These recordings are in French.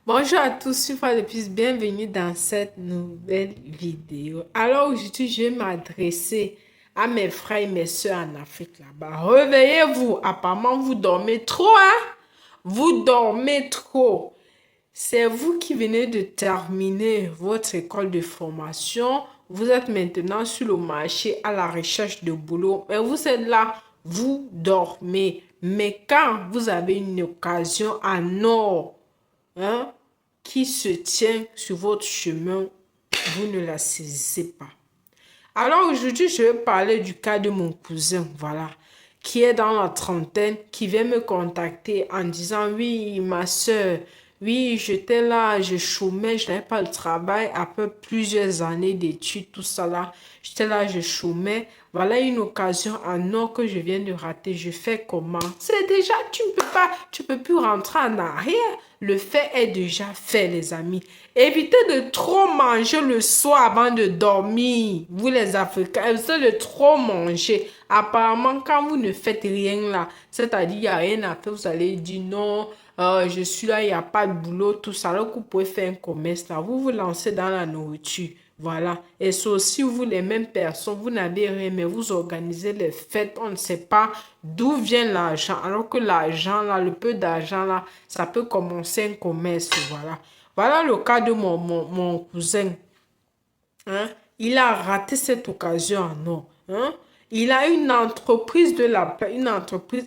Bonjour à tous, une fois de plus, bienvenue dans cette nouvelle vidéo. Alors aujourd'hui, je vais m'adresser à mes frères et mes soeurs en Afrique là-bas. Réveillez-vous, apparemment vous dormez trop, hein? Vous dormez trop. C'est vous qui venez de terminer votre école de formation. Vous êtes maintenant sur le marché à la recherche de boulot. Mais vous êtes là, vous dormez. Mais quand vous avez une occasion en or, hein, qui se tient sur votre chemin, vous ne la saisissez pas. Alors aujourd'hui, je vais parler du cas de mon cousin, voilà, qui est dans la trentaine, qui vient me contacter en disant, oui, ma soeur, oui, j'étais là, je chômais, je n'avais pas de travail après plusieurs années d'études, tout ça là. J'étais là, je chômais. Voilà une occasion en or que je viens de rater. Je fais comment? C'est déjà, tu ne peux pas, tu peux plus rentrer en arrière. Le fait est déjà fait, les amis. Évitez de trop manger le soir avant de dormir. Vous les Africains, évitez de trop manger. Apparemment, quand vous ne faites rien là, c'est-à-dire il n'y a rien à faire, vous allez dire non, je suis là, il n'y a pas de boulot, tout ça. Alors que vous pouvez faire un commerce là, vous vous lancez dans la nourriture. Voilà. Et c'est aussi vous les mêmes personnes, vous n'avez rien, mais vous organisez les fêtes, on ne sait pas d'où vient l'argent. Alors que l'argent là, le peu d'argent là, ça peut commencer un commerce, voilà. Voilà le cas de mon cousin. Hein? Il a raté cette occasion en or. Hein? Il a une entreprise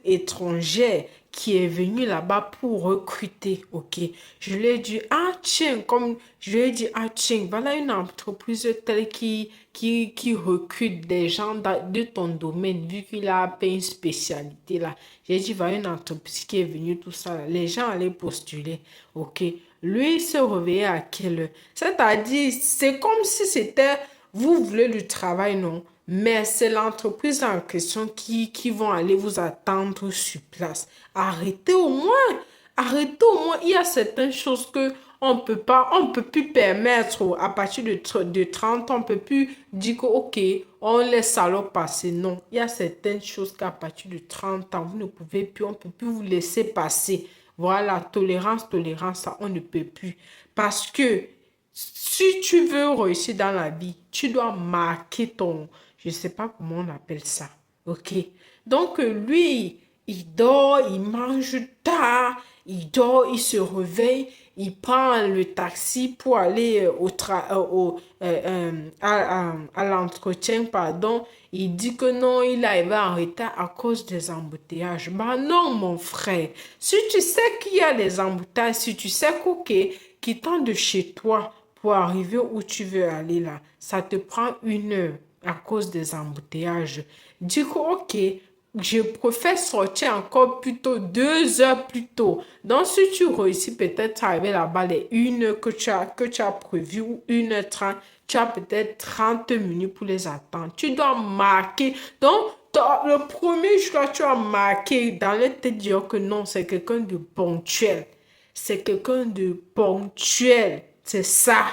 étrangère qui est venue là-bas pour recruter. Ok. Je lui ai dit, ah tiens, comme je lui ai dit, ah tiens, voilà une entreprise telle qui recrute des gens de ton domaine, vu qu'il a appelé une spécialité là. J'ai dit, voilà une entreprise qui est venue, tout ça là. Les gens allaient postuler. Ok. Lui, il se réveillait à quelle heure? C'est-à-dire, c'est comme si c'était, vous voulez du travail, non? Mais c'est l'entreprise en question qui vont aller vous attendre sur place. Arrêtez au moins. Arrêtez au moins. Il y a certaines choses que on peut pas, on peut plus permettre à partir de 30 ans, on peut plus dire que, ok, on laisse alors passer. Non, il y a certaines choses qu'à partir de 30 ans, vous ne pouvez plus, on peut plus vous laisser passer. Voilà, tolérance, tolérance, ça, on ne peut plus. Parce que si tu veux réussir dans la vie, tu dois marquer ton, je ne sais pas comment on appelle ça. OK? Donc, lui, il dort, il mange tard, il dort, il se réveille, il prend le taxi pour aller à l'entretien, pardon. Il dit que non, il arrive en retard à cause des embouteillages. Bah non, mon frère. Si tu sais qu'il y a des embouteillages, si tu sais qu'ok, quittant de chez toi pour arriver où tu veux aller là, ça te prend 1 heure à cause des embouteillages. Dis que ok, je préfère sortir encore plus tôt, 2 heures plus tôt. Donc, si tu réussis peut-être à arriver là-bas les 1 heure que tu as prévu ou 1h30, tu as peut-être 30 minutes pour les attendre. Tu dois marquer. Donc, le premier choix, tu as marqué dans le tête dire que non, c'est quelqu'un de ponctuel. C'est quelqu'un de ponctuel. C'est ça.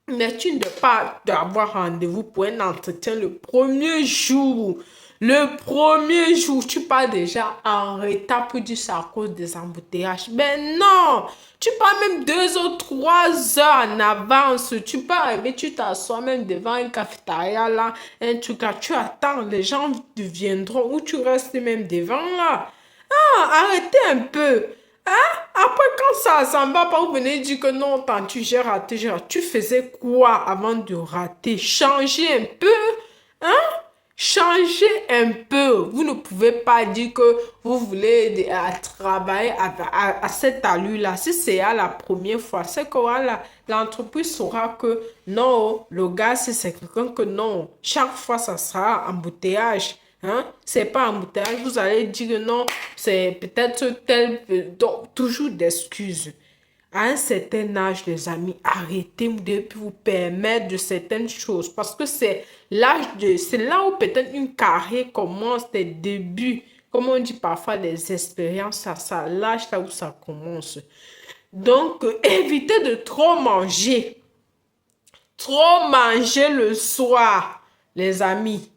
Mais tu ne dois pas avoir rendez-vous pour un entretien le premier jour. Le premier jour, tu pars déjà en retard pour dire c'est à cause des embouteillages. Mais non, tu pars même 2 ou 3 heures en avance. Tu pars arriver, tu t'assois même devant une cafétéria là, un truc là, tu attends, les gens viendront ou tu restes même devant là. Ah, arrêtez un peu. Hein? Après, quand ça va pas, vous venez dire que non, tant tu j'ai raté, j'ai raté. Tu faisais quoi avant de rater? Changez un peu. Hein? Changez un peu. Vous ne pouvez pas dire que vous voulez travailler à cette allure-là. Si c'est à la première fois, c'est que voilà, l'entreprise saura que non, le gars, si c'est quelqu'un que non, chaque fois, ça sera embouteillage. Hein? C'est pas embouteillage, vous allez dire que non, c'est peut-être tel, donc toujours d'excuses. À un certain âge, les amis, arrêtez de vous permettre de certaines choses parce que c'est là où peut-être une carrière commence, des débuts, comme on dit parfois, les expériences, ça l'âge là où ça commence. Donc, évitez de trop manger. Trop manger le soir, les amis.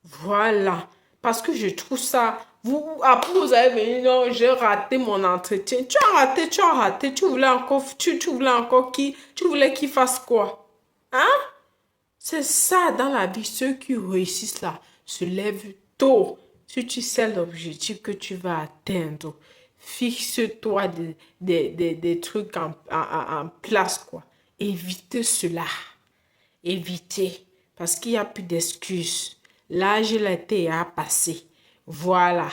Voilà. Parce que je trouve ça Après, vous avez venu, non, j'ai raté mon entretien. Tu as raté, tu as raté. Tu voulais qu'il fasse quoi? Hein? C'est ça dans la vie. Ceux qui réussissent là se lèvent tôt. Si tu sais l'objectif que tu vas atteindre, fixe-toi des trucs en place, quoi. Évite cela. Évitez. Parce qu'il n'y a plus d'excuses. L'âge, il a été à passer. Voilà.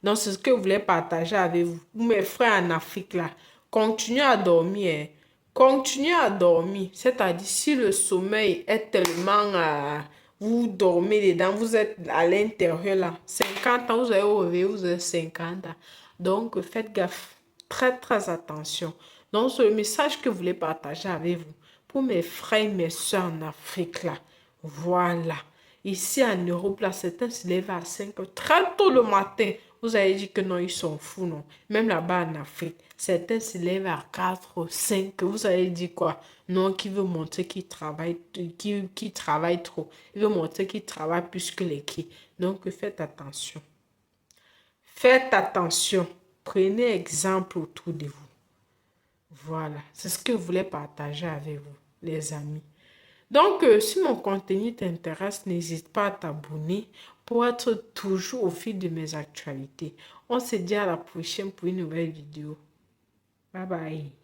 Donc, c'est ce que je voulais partager avec vous. Mes frères en Afrique, là, continuez à dormir. Hein. Continuez à dormir. C'est-à-dire, si le sommeil est tellement... vous dormez dedans, vous êtes à l'intérieur, là. 50 ans, vous avez réveillé, vous avez 50 ans. Donc, faites gaffe. Très, très attention. Donc, c'est le message que je voulais partager avec vous. Pour mes frères et mes soeurs en Afrique, là. Voilà. Ici en Europe, là, certains se lèvent à 5 heures, très tôt le matin. Vous avez dit que non, ils sont fous, non? Même là-bas en Afrique, certains se lèvent à 4, 5. Vous avez dit quoi? Non, qui veut montrer qu'il travaille, qui travaille trop. Il veut montrer qu'il travaille plus que les qui. Donc, faites attention. Faites attention. Prenez exemple autour de vous. Voilà. C'est ce que je voulais partager avec vous, les amis. Donc, si mon contenu t'intéresse, n'hésite pas à t'abonner pour être toujours au fil de mes actualités. On se dit à la prochaine pour une nouvelle vidéo. Bye bye.